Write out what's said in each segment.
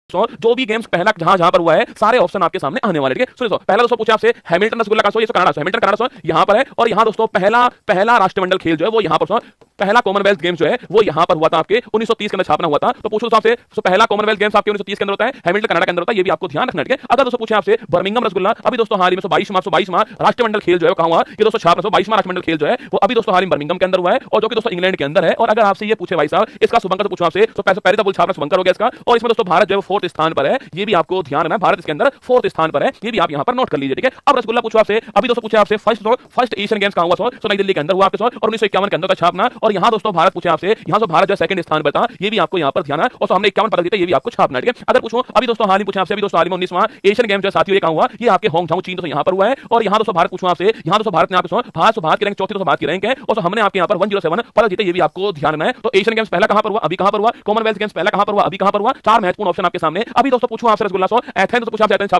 जो भी गेम्स पहला जहां जहां पर हुआ है सारे ऑप्शन आपके सामने आने वाले। ठीक है, पहला दोस्तों पूछा आपसे हैमिल्टन रसगुल्ला का ये कनाडा हैमिल्टन कनाडा यहां पर है। और यहां दोस्तों पहला राष्ट्रमंडल खेल जो है वो यहां पर पहला कॉमनवेल्थ गेम्स जो है वो यहां पर हुआ था आपके 1930 के अंदर स्थापना हुआ था। तो पूछो आपसे पहला कॉमनवेल्थ गेम्स आपके 1930 के अंदर होता है, हैमिल्टन कनाडा के अंदर होता है, ये भी आपको ध्यान रखना है। अगर दोस्तों पूछे आपसे बर्मिंघम रसगुल्ला अभी दोस्तों हाल ही में 22वां राष्ट्रमंडल खेल जो है कहां हुआ, ये दोस्तों 22वां राष्ट्रमंडल खेल जो है वो अभी दोस्तों हाल ही बर्मिंघम के अंदर हुआ है और जो कि दोस्तों इंग्लैंड के अंदर है। और अगर आपसे ये पूछे भाई साहब इसका शुभंकर तो पूछो आपसे तो पहले तो छापना शुभंकर हो गया इसका, और इसमें दोस्तों भारत जो है 4th स्थान पर है, ये भी आपको ध्यान रखना है, भारत इसके अंदर 4th स्थान पर है, ये भी आप यहां पर नोट कर लीजिए। ठीक है, अब रसगुल्ला पूछो आपसे अभी दोस्तों पूछे आपसे फर्स्ट एशियन गेम्स कहां हुआ, नई दिल्ली के अंदर हुआ आपके और 1951 के अंदर का छापना। और यहां दोस्तों भारत पूछे आपसे, यहां से भारत जो सेकंड स्थान पर था, ये भी आपको यहां पर ध्यान है, और हमने 51 पदक जीते, ये भी आपको छापना। ठीक है, अगर पूछो अभी दोस्तों हाल ही पूछे आपसे अभी दोस्तों हाल में 19वां एशियन गेम्स जो साथियों ये कहां हुआ, ये आपके हांगकांग चीन दोस्तों यहां पर हुआ है। और यहां दोस्तों भारत पूछो आपसे, यहां दोस्तों भारत ने आपके भारत की रैंक चौथी दोस्तों भारत की रैंक है, और हमने आपके यहां पर 107 पदक जीते, ये भी आपको ध्यान रखना है। तो एशियन गेम्स पहला कहां पर हुआ, अभी कहां पर हुआ, कॉमनवेल्थ गेम्स पहला कहां पर हुआ, अभी कहां पर हुआ, चार महत्वपूर्ण ऑप्शन आपके सामने। अभी दोस्तों पूछो आपसे रसगुल्ला एथेंस पूछा आपसे, एथेंस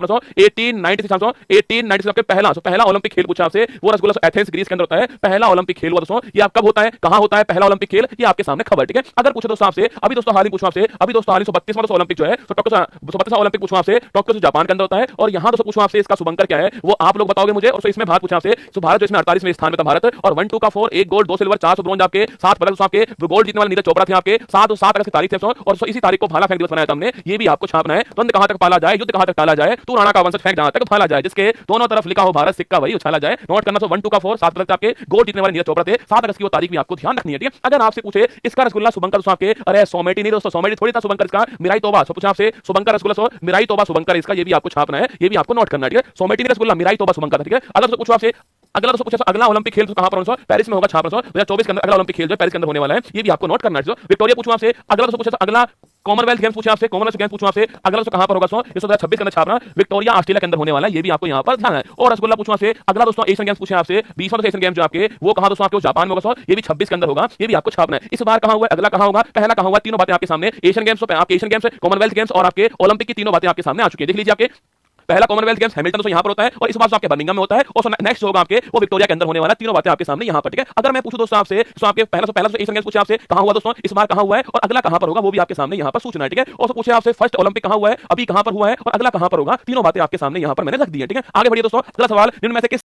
1896 पहला ओलंपिक खेल पूछा आपसे, वो रसगुल्ला एथेंस ग्रीस के अंदर होता है, पहला ओलंपिक खेल हुआ दोस्तों, ये आप कब होता है, कहां होता है पहला ओलंपिक खेल, ये आपके सामने खबर। ठीक है, अगर पूछे दोस्तों आपसे अभी दोस्तों हाल ही पूछो आपसे अभी दोस्तों हाल ही 32वां ओलंपिक जो है तो टोक्यो 32वां ओलंपिक पूछो आपसे, टोक्यो से जापान के अंदर होता है। और यहां दोस्तों पूछो आपसे इसका शुभंकर क्या है वो आप लोग बताओगे मुझे। और इसमें भारत पूछा आपसे, तो भारत जो इसमें 48वें स्थान में था भारत, और 1 2 का 4, 1 गोल्ड 2 सिल्वर 4 ब्रॉन्ज आपके 7 पदक आपके, गोल्ड जीतने वाले नीरज चोपड़ा थे आपके 7 अगस्त की तारीख थे, और इसी तारीख को भाला फेंक दिवस बनाया था हमने, ये भी आपको छापना है। द्वंद कहां तक पाला जाए, युद्ध कहां तक टाला जाए, तू राणा का वंशज फेंक जहां तक भाला जाए, जिसके दोनों तरफ लिखा हो भारत सिक्का वही उछाला जाए। नोट करना 1 2 का 4 7 पदक आपके, गोल्ड जीतने वाले नीरज चोपड़ा थे, 7 अगस्त की वो तारीख भी आपको ध्यान रखनी है। ठीक है, अगर आपसे पूछे इसका रसगुल्ला शुभंकर आपके, अरे सोमेटी नहीं दोस्तों, सोमेटी थोड़ी था शुभंकर, इसका मिराई तोबा पूछा आपसे, शुभंकर रसगुल्ला मिराई तोबा शुभंकर इसका, ये भी आपको छापना है, ये भी आपको नोट करना है। ठीक है, सोमेटी नहीं रसगुल्ला मिराई तोबा शुभंकर। ठीक है, अगर पूछो आपसे अगला दोस्तों पूछा अगला ओलंपिक खेल कहां पर होगा, पेरिस में होगा, छापना 2024 के अंदर अगला ओलंपिक खेल जो पेरिस के अंदर होने वाला है, ये भी आपको नोट करना है। विक्टोरिया पूछो आपसे, अगला दोस्तों पूछा अगला कॉमनवेल्थ गेम्स पूछा आपसे, कॉमनवेल्थ गेम्स पूछो आपसे अगला दोस्तों कहां पर होगा, 2026 के अंदर छापना, विक्टोरिया ऑस्ट्रेलिया के अंदर होने वाला है, ये भी आपको यहां पर ध्यान है। और रसगुल्ला पूछो आपसे अगला दोस्तों एशियन गेम्स पूछे आपसे, 20वां एशियन गेम्स जो आपके वो कहां दोस्तों आपके जापान में होगा, ये भी 26 के अंदर होगा, ये भी आपको छापना है। इस बार कहां हुआ, अगला कहां होगा, पहला कहां हुआ, तीनों बातें आपके सामने, एशियन गेम्स आपके एशियन गेम्स, कॉमनवेल्थ गेम्स और आपके ओलंपिक की तीनों बातें आपके सामने आ चुकी है। देख लीजिए आपके पहला कॉमनवेल्थ गेम्स हैमिल्टन तो यहां पर होता है, और इस बार आपके बर्मिंघम में होता है, और नेक्स्ट होगा आपके वो विक्टोरिया के अंदर होने वाला, तीनों बातें आपके सामने यहां पर। ठीक है, अगर मैं पूछूं दोस्तों आपसे तो आपके पहला एशियन गेम्स पूछे आपसे कहां हुआ दोस्तों, इस बार कहां हुआ है, और अगला कहां पर होगा वो भी आपके सामने यहां पर सूचना है। ठीक है, और पूछे आपसे फर्स्ट ओलंपिक कहां हुआ है, अभी कहां पर हुआ है, और अगला कहां पर होगा, तीनों बातें आपके सामने यहां पर मैंने रख दी है। ठीक है, आगे बढ़िए दोस्तों, अगला सवाल, जिनमें से किस